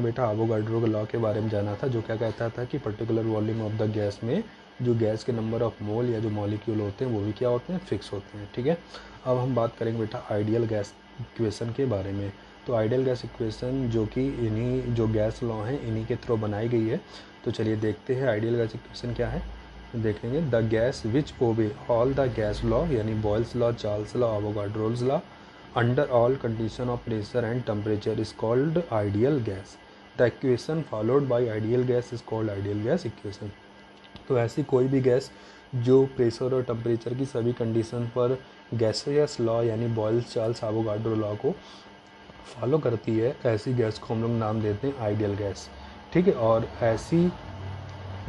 हमने बेटा एवोगाड्रो के लॉ के बारे में जाना था, जो क्या कहता था कि particular volume of the gas में जो गैस के नंबर ऑफ मोल या जो मॉलिक्यूल होते हैं वो भी क्या होते हैं, फिक्स होते हैं। ठीक है, अब हम बात करेंगे बेटा आइडियल गैस इक्वेशन के बारे में। तो आइडियल गैस इक्वेशन जो कि इन्हीं जो गैस लॉ हैं इन्हीं के थ्रू बनाई गई है। तो चलिए देखते हैं आइडियल गैस इक्वेशन क्या है। देखेंगे the gas which obey all the gas law यानी Boyle's law, Charles law, Avogadro's law under all condition of pressure and temperature is called ideal gas. The equation followed by ideal gas is called ideal gas equation. तो ऐसी कोई भी gas जो pressure और temperature की सभी condition पर gaseous law यानी बॉयल्स चार्ल्स एवोगाड्रो लॉ को फॉलो करती है, ऐसी गैस को हम लोग नाम देते हैं आइडियल गैस। ठीक है, और ऐसी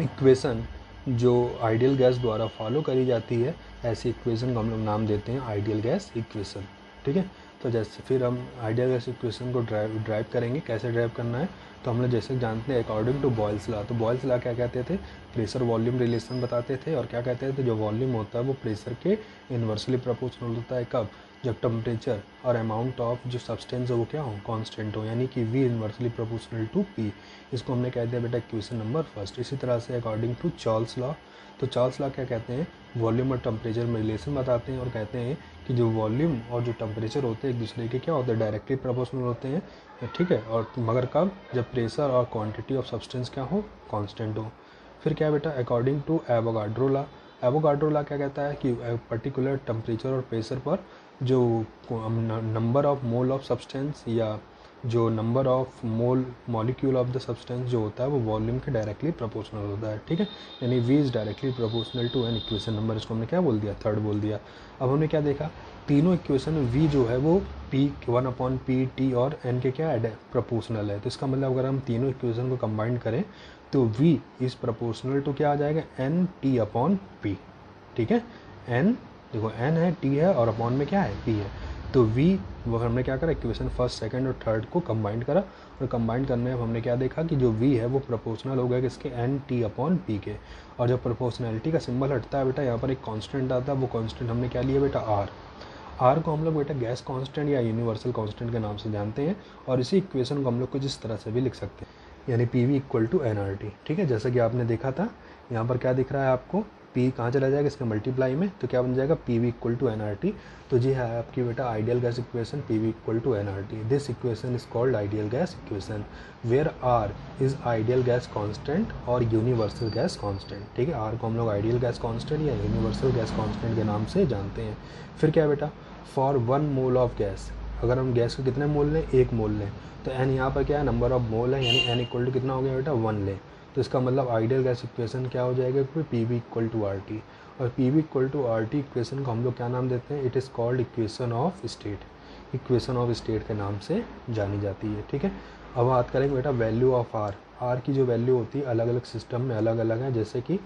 इक्वेशन जो आइडियल गैस द्वारा फॉलो करी जाती है, ऐसी इक्वेशन को हम लोग नाम देते हैं आइडियल गैस इक्वेशन। ठीक है, तो जैसे फिर हम आइडियल गैस इक्वेशन को ड्राइव करेंगे। कैसे ड्राइव करना है, तो हम लोग जैसे जानते हैं अकॉर्डिंग टू बॉयल्स लॉ। तो बॉयल्स लॉ क्या कहते थे, प्रेशर वॉल्यूम रिलेशन बताते थे, और क्या कहते थे, जो वॉल्यूम होता है वो प्रेशर के इन्वर्सली प्रोपोर्शनल होता है। कब, जब टेम्परेचर और अमाउंट ऑफ जो सब्सटेंस है वो क्या हो, कांस्टेंट हो, यानी कि V inversely proportional to P। इसको हमने कह दिया बेटा इक्वेशन नंबर फर्स्ट। इसी तरह से अकॉर्डिंग टू चार्ल्स लॉ, तो चार्ल्स लॉ क्या कहते हैं, वॉल्यूम और टेम्परेचर में रिलेशन बताते हैं, और कहते हैं कि जो वॉल्यूम और जो टेम्परेचर होते हैं एक दूसरे के क्या होते हैं, डायरेक्टली प्रोपोर्शनल होते हैं। ठीक है, और मगर कब, जब प्रेशर और क्वांटिटी ऑफ सब्सटेंस क्या हो, कांस्टेंट हो। फिर क्या बेटा, according to Avogadro law. Avogadro law क्या कहता है कि पर्टिकुलर टेम्परेचर और प्रेशर पर जो number of mole of substance या जो number of mole molecule of the substance जो होता है वो वॉल्यूम के डायरेक्टली प्रोपोर्शनल होता है। ठीक है, यानी V is directly proportional to N. Equation number इसको हमने क्या बोल दिया, थर्ड बोल दिया। अब हमने क्या देखा, तीनों इक्वेशन में V जो है वो P 1/P T और N के क्या है, प्रोपोर्शनल है। तो इसका मतलब अगर हम तीनों इक्वेशन को कंबाइन करें तो V इज़ प्रोपोर्शनल टू क्या आ जाएगा, NT/P। ठीक है, N देखो N है, T है, और अपॉन में क्या है, P है। तो V वो हमने क्या करा, इक्वेशन फर्स्ट सेकंड और थर्ड को कंबाइन करा, और कंबाइन करने में हमने क्या देखा कि जो V है वो प्रोपोर्शनल हो गया किसके, NT/P के। और जब प्रोपोर्शनैलिटी का सिंबल हटता है बेटा, यहाँ पर एक कांस्टेंट आता है, वो कांस्टेंट हमने क्या लिया बेटा, R को हम लोग बेटा गैस कांस्टेंट या यूनिवर्सल कांस्टेंट के नाम से जानते हैं। और इसी इक्वेशन को हम लोग कुछ इस तरह से भी लिख सकते हैं, यानी PV = nRT। ठीक है, जैसा कि आपने देखा था, यहाँ पर क्या दिख रहा है आपको, P कहाँ चला जाएगा, इसके मल्टीप्लाई में, तो क्या बन जाएगा, PV = nRT। तो जी है आपकी बेटा ideal gas equation, PV = nRT। This equation is called ideal gas equation where R is ideal gas constant और यूनिवर्सल गैस कांस्टेंट। ठीक है, R को हम लोग आइडियल गैस कांस्टेंट या यूनिवर्सल गैस कांस्टेंट के नाम से जानते हैं। फिर क्या बेटा, फॉर 1 मोल ऑफ गैस, अगर हम गैस को कितने मोल लें, 1 मोल लें, तो N यहाँ पर क्या है, नंबर ऑफ मोल है, यानी N = कितना हो गया बेटा, 1 लें। तो इसका मतलब आइडियल गैस इक्वेशन क्या हो जाएगा, PV = RT। और PV = RT इक्वेशन को हम लोग क्या नाम देते हैं, it is called equation of state. Equation of state के नाम से जानी जाती है। ठीक है, अब बात करेंगे बेटा वैल्यू ऑफ R की जो वैल्यू होती है अलग अलग सिस्टम में अलग अलग है, जैसे कि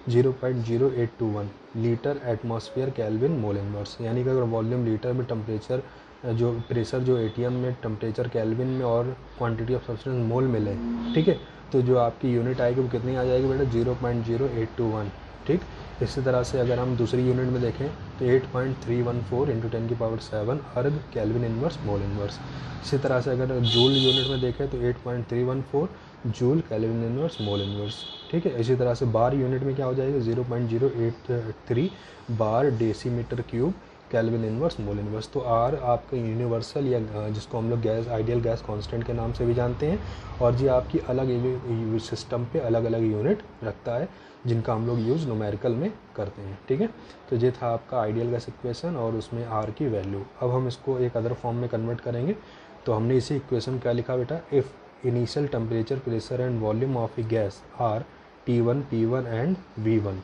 0.0821 litre atmosphere kelvin mole inverse. यानी कि अगर वॉल्यूम लीटर में, टेम्परेचर जो प्रेशर जो ATM में, टेम्परेचर केल्विन में, और क्वांटिटी ऑफ सब्सटेंस मोल में ले, ठीक है, तो जो आपकी यूनिट आएगी वो कितनी आ जाएगी बेटा, 0.0821। ठीक, इसी तरह से अगर हम दूसरी यूनिट में देखें तो 8.314 × 10⁷ अर्ग केल्विन इनवर्स मोल इनवर्स। इसी तरह से अगर जूल यूनिट में देखें तो 8.314 joule kelvin inverse mole inverse. ठीक है, इसी तरह से बार यूनिट में क्या हो जाएगा, 0.083 bar decimetre cube kelvin inverse mole inverse. तो R आपका यूनिवर्सल या जिसको हम लोग गैस आइडियल गैस कांस्टेंट के नाम से भी जानते हैं, और जी आपकी अलग सिस्टम पे अलग अलग यूनिट रखता है जिनका हम लोग यूज़ न्यूमेरिकल में करते हैं। ठीक है, तो ये था आपका आइडियल गैस इक्वेशन और उसमें R की वैल्यू। अब हम इसको एक अदर फॉर्म में कन्वर्ट करेंगे। तो हमने इसी इक्वेशन क्या लिखा बेटा, if initial temperature, pressure and volume of a gas are T1, P1 and V1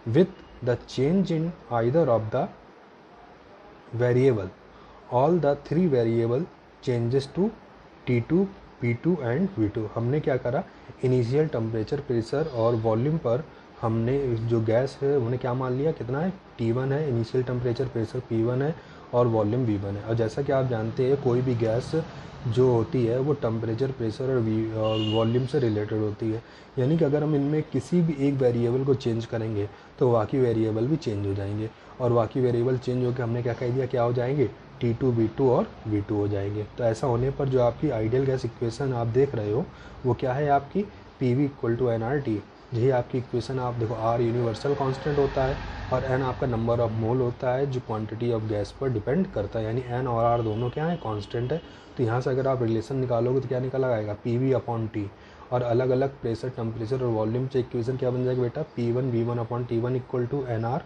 with the change in either of the variable, all the 3 variable changes to T2, P2 and V2। हमने क्या करा, initial temperature, pressure और volume पर हमने जो gas है उन्हें क्या मान लिया, कितना है, T1 है, इनिशियल टेम्परेचर प्रेशर P1 है, और वॉल्यूम V1 है। और जैसा कि आप जानते हैं कोई भी गैस जो होती है वो टेम्परेचर, प्रेशर और वॉल्यूम से रिलेटेड होती है। यानी कि अगर हम इनमें किसी भी एक वेरिएबल को चेंज करेंगे तो बाकी वेरिएबल भी चेंज हो जाएंगे, और बाकी वेरिएबल चेंज होकर हमने क्या कह दिया, क्या हो जाएंगे, T2 V2 और V2 हो जाएंगे। तो ऐसा होने पर जो आपकी आइडियल गैस इक्वेशन आप देख रहे हो वो क्या है आपकी PV इक्वल टू nRT। यही आपकी इक्वेशन आप देखो, R यूनिवर्सल कांस्टेंट होता है और N आपका नंबर ऑफ मोल होता है जो क्वांटिटी ऑफ गैस पर डिपेंड करता है, यानी N और R दोनों क्या है कांस्टेंट है। तो यहाँ से अगर आप रिलेशन निकालोगे तो क्या निकल आएगा PV अपॉन T, और अलग अलग प्रेशर टेम्परेचर और वॉल्यूम से इक्वेशन क्या बन जाएगा बेटा P1 V1 upon T1 equal to NR।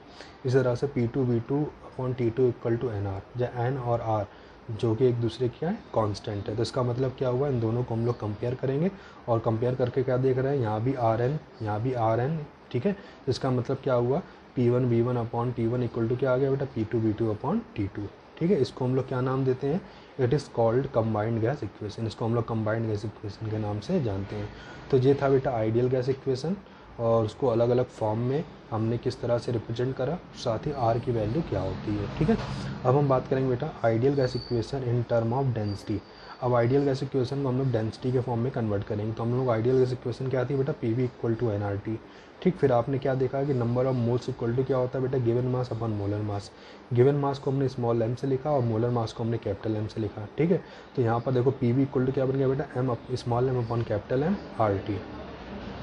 इस तरह से P2 V2 upon T2 equal to NR, जहाँ N और R जो कि एक दूसरे की क्या है कांस्टेंट है। तो इसका मतलब क्या हुआ, इन दोनों को हम लोग कंपेयर करेंगे और कंपेयर करके क्या देख रहे हैं, यहाँ भी Rn यहाँ भी Rn, ठीक है। तो इसका मतलब क्या हुआ P1 V1 upon T1 equal to क्या आ गया बेटा P2 V2 अपॉन T2, ठीक है। इसको हम लोग क्या नाम देते हैं, it is called combined gas equation. इसको हम लोग कंबाइंड गैस इक्वेशन के नाम से जानते हैं। तो ये था बेटा आइडियल गैस इक्वेशन, और उसको अलग अलग फॉर्म में हमने किस तरह से रिप्रेजेंट करा, साथ ही आर की वैल्यू क्या होती है, ठीक है। अब हम बात करेंगे बेटा ideal gas equation in term of density. अब आइडियल गैस इक्वेशन को हम लोग डेंसिटी के फॉर्म में कन्वर्ट करेंगे। तो हम लोग आइडियल गैस इक्वेशन क्या आती है बेटा PV इक्वल टू nRT, ठीक। फिर आपने क्या देखा कि number of moles equal to क्या होता है बेटा given mass upon molar mass. Given mass को हमने स्मॉल m से लिखा और मोलर मास को हमने कैपिटल M से लिखा, ठीक है। तो यहाँ पर देखो PV इक्वल टू क्या बन गया बेटा m small m upon capital M RT,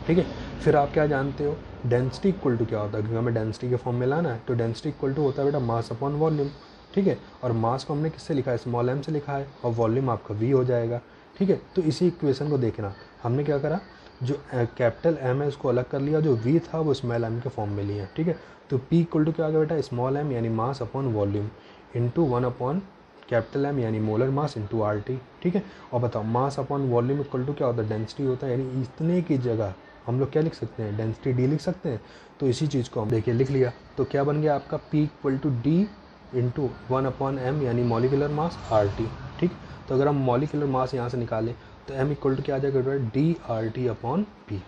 ठीक है। फिर आप क्या जानते हो डेंसिटी इक्वल टू क्या होता है, क्योंकि हमें डेंसिटी के फॉर्म में लाना है। तो डेंसिटी इक्वल टू होता है बेटा मास अपॉन वॉल्यूम, ठीक है। और मास को हमने किससे लिखा है, स्मॉल m से लिखा है, और वॉल्यूम आपका V हो जाएगा, ठीक है। तो इसी इक्वेशन को देखना, हमने क्या करा, जो कैपिटल M है उसको अलग कर लिया, जो V था वो स्मॉल m के फॉर्म में लिया, ठीक है। तो P इक्वल टू क्या आ गया बेटा स्मॉल m यानी mass upon volume into 1 upon capital M यानी मोलर मास इंटू RT, ठीक है। और बताओ mass upon volume equal to क्या होता है, डेंसिटी होता है, यानी इतने की जगह हम लोग क्या लिख सकते हैं, डेंसिटी D लिख सकते हैं। तो इसी चीज़ को हम देखिए लिख लिया, तो क्या बन गया आपका P equal to D into 1 upon M यानी मॉलिकुलर मास RT, ठीक। तो अगर हम मॉलिकुलर मास यहाँ से निकालें तो M इक्वल टू क्या आ जाएगा DRT अपॉन P।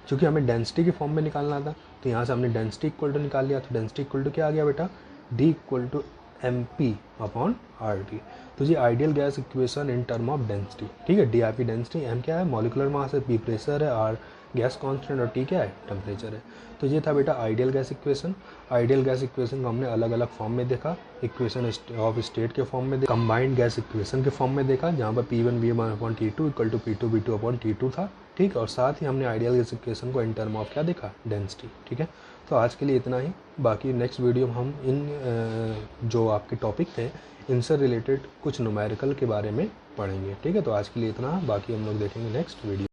चूँकि हमें डेंसिटी के फॉर्म में निकालना था तो यहाँ से हमने डेंसिटी इक्वल टू निकाल लिया। तो डेंसिटी इक्वल टू क्या आ गया बेटा D equal to MP upon RT। तो ये ideal gas equation in term of density, ठीक है। DRP डेंसिटी, M क्या है मॉलिकुलर मास है, P प्रेशर है, R गैस कांस्टेंट और T क्या है टेम्परेचर है। तो ये था बेटा ideal gas equation. Ideal gas equation को हमने अलग अलग फॉर्म में देखा, इक्वेशन ऑफ स्टेट के फॉर्म में देखा, कंबाइंड गैस इक्वेशन के फॉर्म में देखा, जहाँ पर P1 V1 upon T2 equal to P2 V2 upon T2 था, ठीक। और साथ ही हमने आइडियल गैस इक्वेशन को इन टर्म ऑफ क्या देखा, डेंसिटी, ठीक है। तो आज के लिए इतना ही, बाकी नेक्स्ट वीडियो में हम इन जो आपके टॉपिक थे इनसे रिलेटेड कुछ न्यूमेरिकल के बारे में पढ़ेंगे, ठीक है। तो आज के लिए इतना, बाकी हम लोग देखेंगे नेक्स्ट वीडियो।